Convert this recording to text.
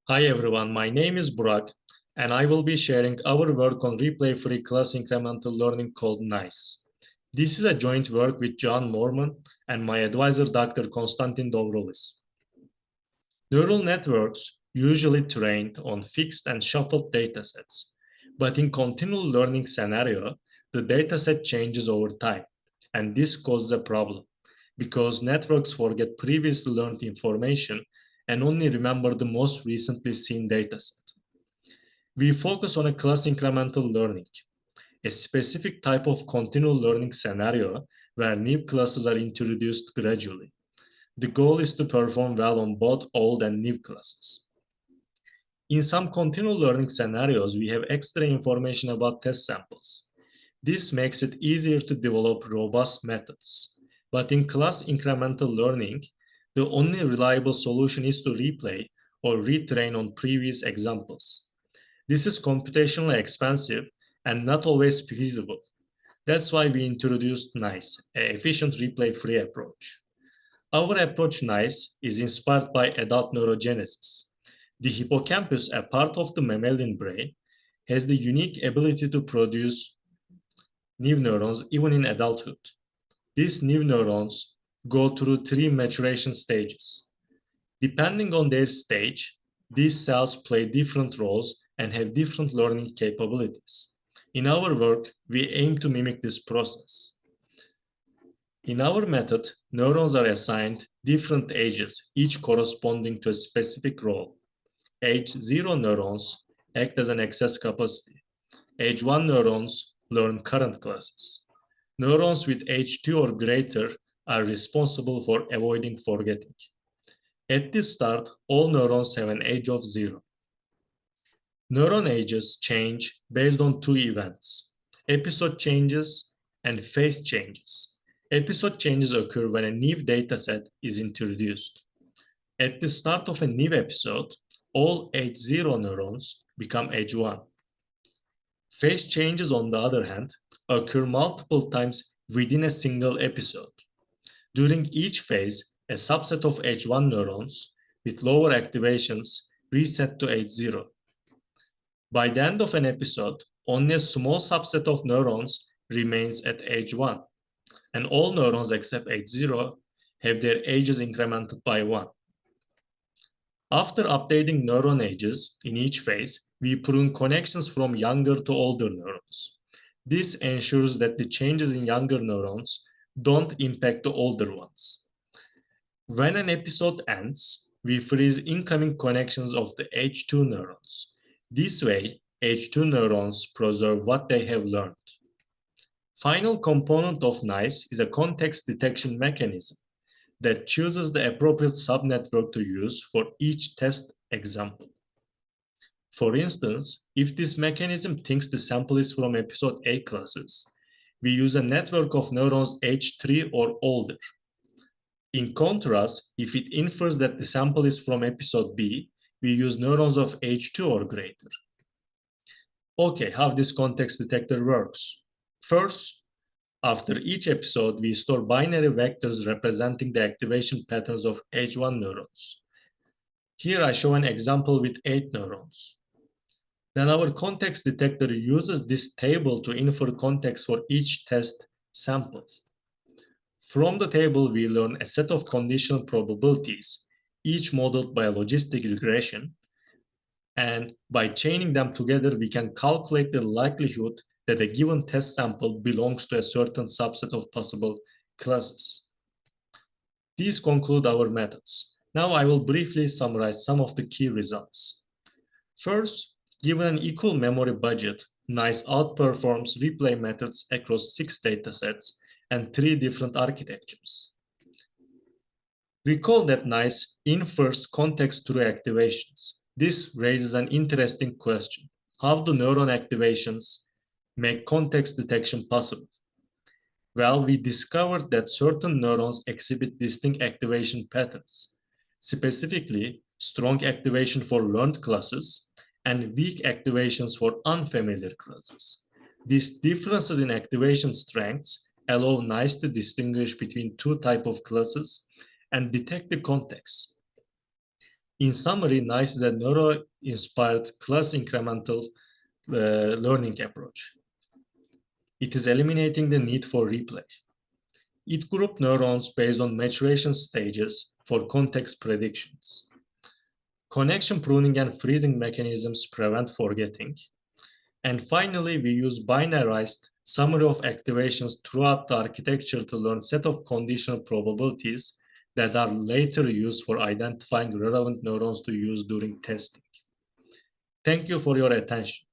Hi everyone, my name is Burak, and I will be sharing our work on replay-free class incremental learning called NICE. This is a joint work with John Mormon and my advisor Dr. Konstantin Dobrolis. Neural networks usually trained on fixed and shuffled datasets, but in continual learning scenario, the dataset changes over time, and this causes a problem because networks forget previously learned information and only remember the most recently seen dataset. We focus on a class incremental learning, a specific type of continual learning scenario where new classes are introduced gradually. The goal is to perform well on both old and new classes. In some continual learning scenarios, we have extra information about test samples. This makes it easier to develop robust methods. But in class incremental learning, the only reliable solution is to replay or retrain on previous examples. This is computationally expensive and not always feasible. That's why we introduced NICE, an efficient replay-free approach. Our approach NICE is inspired by adult neurogenesis. The hippocampus, a part of the mammalian brain, has the unique ability to produce new neurons even in adulthood. These new neurons go through 3 maturation stages. Depending on their stage, these cells play different roles and have different learning capabilities. In our work, we aim to mimic this process. In our method, neurons are assigned different ages, each corresponding to a specific role. Age 0 neurons act as an excess capacity. Age 1 neurons learn current classes. Neurons with age 2 or greater are responsible for avoiding forgetting. At the start, all neurons have an age of 0. Neuron ages change based on 2 events: episode changes and phase changes. Episode changes occur when a new dataset is introduced. At the start of a new episode, all age 0 neurons become age 1. Phase changes, on the other hand, occur multiple times within a single episode. During each phase, a subset of age 1 neurons with lower activations reset to age 0. By the end of an episode, only a small subset of neurons remains at age 1, and all neurons except age 0 have their ages incremented by 1. After updating neuron ages in each phase, we prune connections from younger to older neurons. This ensures that the changes in younger neurons don't impact the older ones. When an episode ends, we freeze incoming connections of the age 2 neurons. This way, age 2 neurons preserve what they have learned. Final component of NICE is a context detection mechanism that chooses the appropriate subnetwork to use for each test example. For instance, if this mechanism thinks the sample is from episode A classes, we use a network of neurons age 3 or older. In contrast, if it infers that the sample is from episode B, we use neurons of age 2 or greater. Okay, how this context detector works. First, after each episode, we store binary vectors representing the activation patterns of age 1 neurons. Here I show an example with 8 neurons. Then our context detector uses this table to infer context for each test sample. From the table, we learn a set of conditional probabilities, each modeled by a logistic regression, and by chaining them together, we can calculate the likelihood that a given test sample belongs to a certain subset of possible classes. These conclude our methods. Now I will briefly summarize some of the key results. First, given an equal memory budget, NICE outperforms replay methods across 6 datasets and 3 different architectures. Recall that NICE infers context through activations. This raises an interesting question. How do neuron activations make context detection possible? Well, we discovered that certain neurons exhibit distinct activation patterns, specifically strong activation for learned classes and weak activations for unfamiliar classes. These differences in activation strengths allow NICE to distinguish between 2 types of classes and detect the context. In summary, NICE is a neuro-inspired class incremental learning approach. It is eliminating the need for replay. It grouped neurons based on maturation stages for context predictions. Connection pruning and freezing mechanisms prevent forgetting. And finally, we use binarized summary of activations throughout the architecture to learn set of conditional probabilities that are later used for identifying relevant neurons to use during testing. Thank you for your attention.